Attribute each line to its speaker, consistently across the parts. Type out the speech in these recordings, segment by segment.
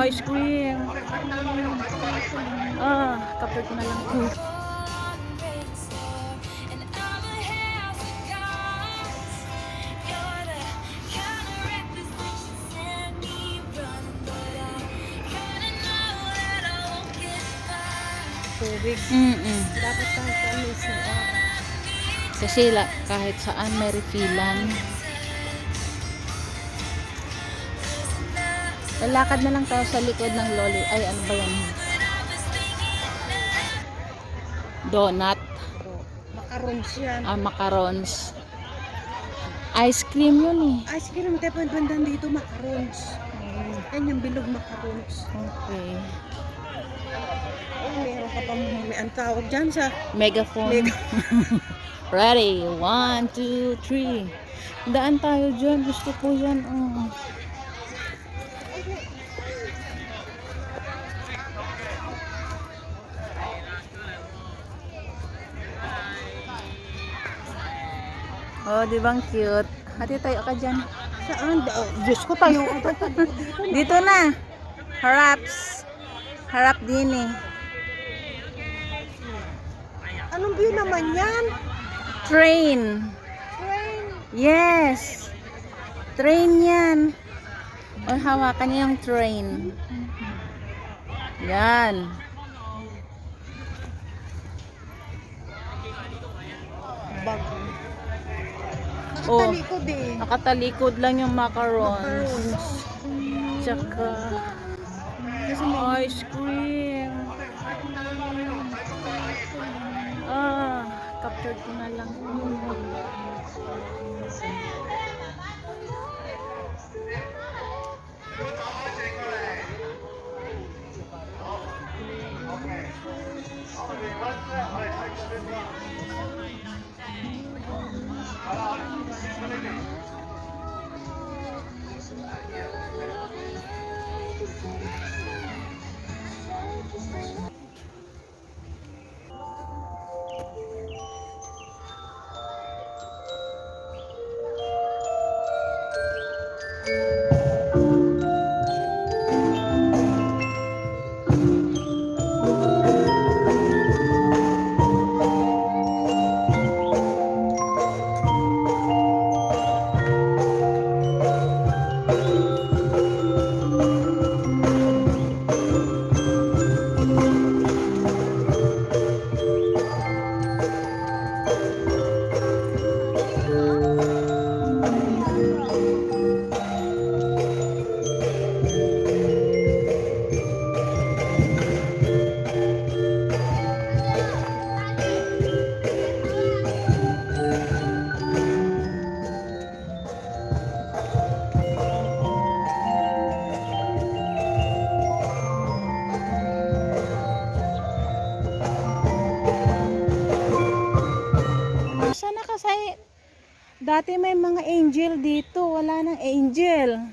Speaker 1: Ice cream. Kapag ko na lang po.
Speaker 2: Tubig. Dapat kahit saan may CR.
Speaker 1: Kasi kahit saan may refillan. Lalakad na lang tayo sa likod ng loli. Ay, ano ba yan? Donut.
Speaker 2: Macarons yan.
Speaker 1: Macarons. Ice cream yun eh.
Speaker 2: Ice cream, tayo bandang dito, macarons. Yan yung bilog macarons.
Speaker 1: Okay.
Speaker 2: Meron ka pang ang tawag dyan sa
Speaker 1: Megaphone. Ready? 1, 2, 3. Daan tayo dyan. Gusto ko yan. Oh, di bang cute? Hati tayo ka dyan.
Speaker 2: Saan? Diyos ko tayo.
Speaker 1: Dito na. Haraps. Harap din eh.
Speaker 2: Anong view naman yan?
Speaker 1: Train.
Speaker 2: Train.
Speaker 1: Yes. Train yan. O, hawakan niya yung train. Yan.
Speaker 2: Bago.
Speaker 1: Oh,
Speaker 2: Nakatalikod eh.
Speaker 1: nakatalikod lang yung macarons.
Speaker 2: Macarons.
Speaker 1: Tsaka
Speaker 2: Kasi may
Speaker 1: ice cream. Captured ko na lang. Sana kasi dati may mga angel dito, wala nang angel.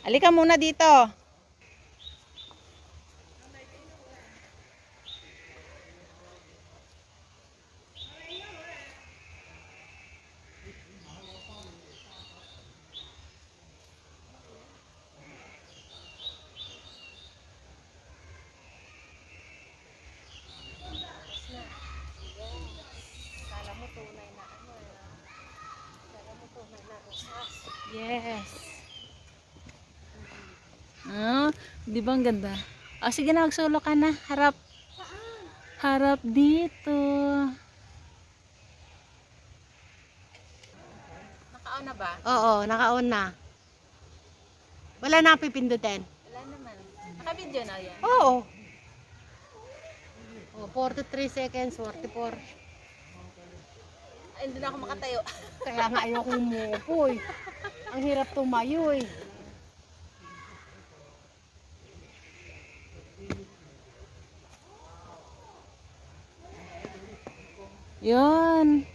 Speaker 1: Halika muna dito. Yes. Di ba ang ganda? Sige na, magsolo ka na. Harap. Harap dito. Naka-on na ba?
Speaker 2: Oo, naka-on na. Wala na pipindutin.
Speaker 1: Wala naman. Naka-video na yan.
Speaker 2: Oo. 43 seconds, 44.
Speaker 1: Ay, hindi na ako makatayo.
Speaker 2: Kaya nga ayoko umupo eh. Ang hirap tumayo eh.
Speaker 1: Yun.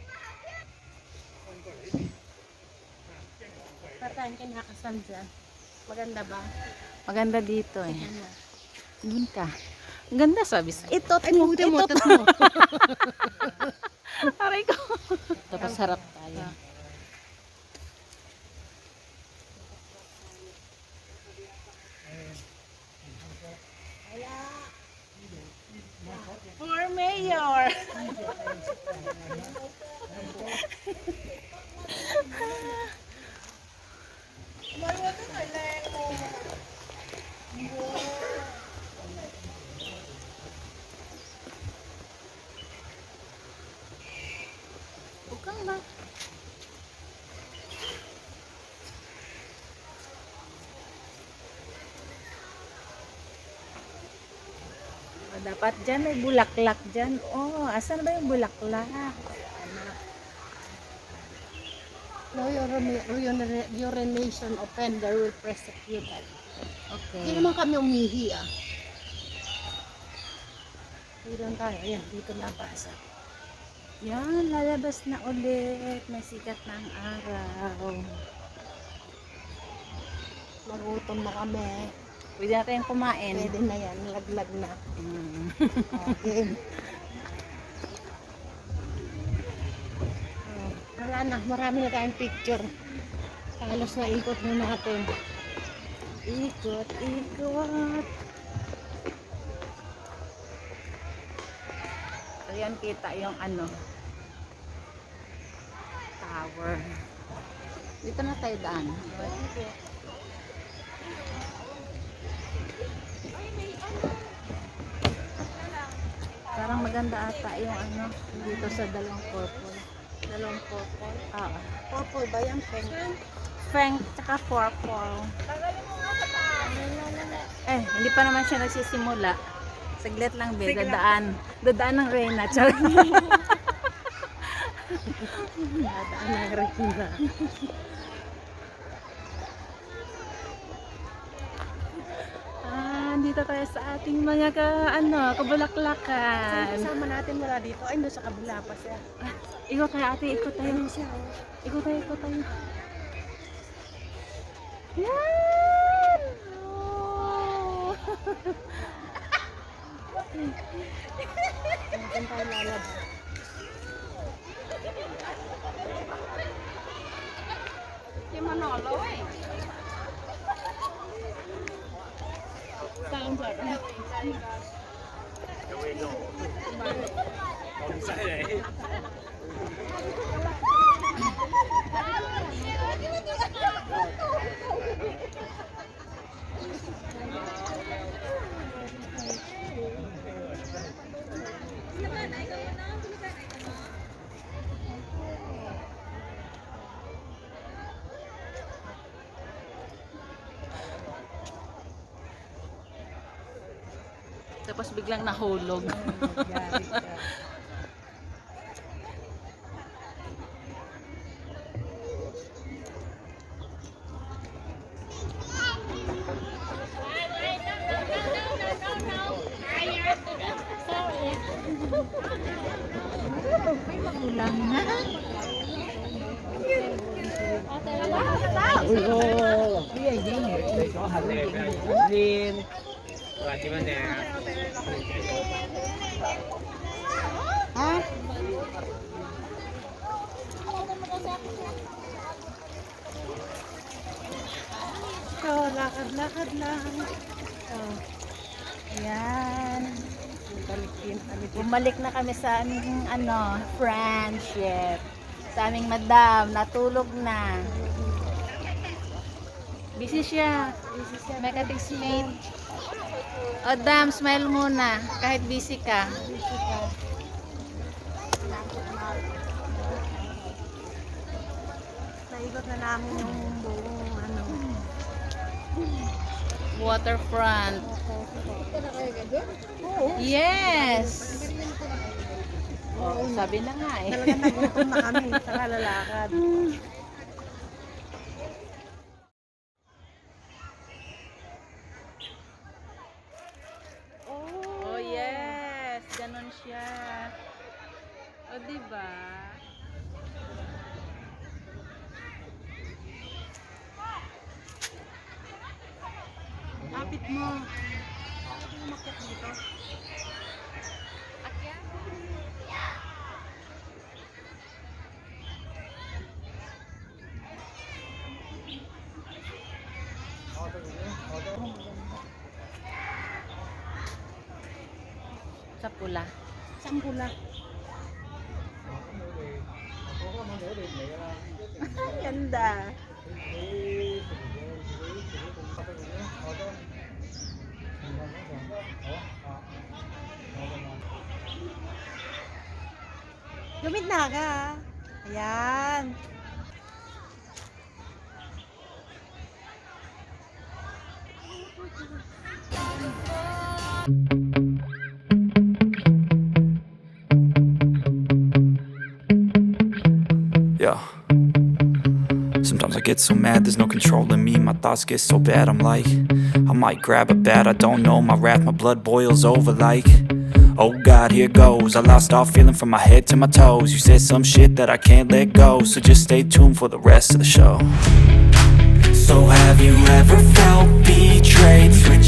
Speaker 2: Saan ka nakasal dyan? Maganda ba?
Speaker 1: Maganda dito eh. Doon ka. Ang ganda sabi sa. Ito,
Speaker 2: Ay, buti mo, tas mo.
Speaker 1: Aray ko. Tapos harap tayo. Dapat dyan may bulaklak dyan. Oh, asan ba yung bulaklak?
Speaker 2: No urination offender will prosecuted. Hindi
Speaker 1: Okay.
Speaker 2: naman kami umihi ah. Hindi lang tayo. Ayan, dito nabasa.
Speaker 1: Yan, lalabas na ulit. May sikat na ang araw.
Speaker 2: Magutom na kami.
Speaker 1: Pwede na tayong kumain.
Speaker 2: Pwede na yan. Laglag na.
Speaker 1: Mm.
Speaker 2: Okay. Wala na. Marami na tayong picture. Halos na ikot na natin.
Speaker 1: Ikot, ikot. Ayan, kita yung ano, tower. Dito na tayo daan. Parang maganda ata yung ano, dito sa dalawang purple.
Speaker 2: Dalawang purple.
Speaker 1: Ah,
Speaker 2: Purple ba yan? Pink.
Speaker 1: Frank, tsaka purple. Eh, hindi pa naman siya nagsisimula. Saglit lang, be.
Speaker 2: Sige lang.
Speaker 1: Dadaan. Dadaan ng Reyna. Char.
Speaker 2: Nadaan ng Regina.
Speaker 1: Dito tayo sa ating mga kabulaklakan.
Speaker 2: Kasama natin wala dito. Ay, doon sa kabila pa siya.
Speaker 1: Ikot tayo, ate. Ikot tayo.
Speaker 2: Ayun siya. Oh.
Speaker 1: Ikot tayo, ikot tayo. Yan! Oh.
Speaker 2: Natin tayo lalabas. Yung Manolo eh. Saan dyan?
Speaker 1: Tapos biglang nahulog.
Speaker 2: Yari ka.
Speaker 1: May magulang na.
Speaker 3: Liên và chị bên nè
Speaker 2: Ha? So, lakad-lakad lang. Oh.
Speaker 1: Yan.
Speaker 2: Balikin.
Speaker 1: Bumalik na kami sa aming friendship. Sa aming madam, natulog na. Busy siya. May ka-teammate. O, dam, smile muna. Kahit busy ka.
Speaker 2: Naikot na namin yung buong ano.
Speaker 1: Waterfront.
Speaker 2: Oo.
Speaker 1: Yes! Oh, sabi na nga eh.
Speaker 2: Talagang nagutom na kami sa kalalakad.
Speaker 1: Oh, yes! Ganon siya. O, diba?
Speaker 2: Kapit mo. Umakyat dito.
Speaker 1: Sa pula.
Speaker 2: Saan pula? Ganda. Lumit na ka. Ayan.
Speaker 4: get so mad, there's no controlling me. My thoughts get so bad, I'm like, I might grab a bat, I don't know. My wrath, my blood boils over like, oh God, here goes. I lost all feeling from my head to my toes. You said some shit that I can't let go, so just stay tuned for the rest of the show. So have you ever felt betrayed? Switch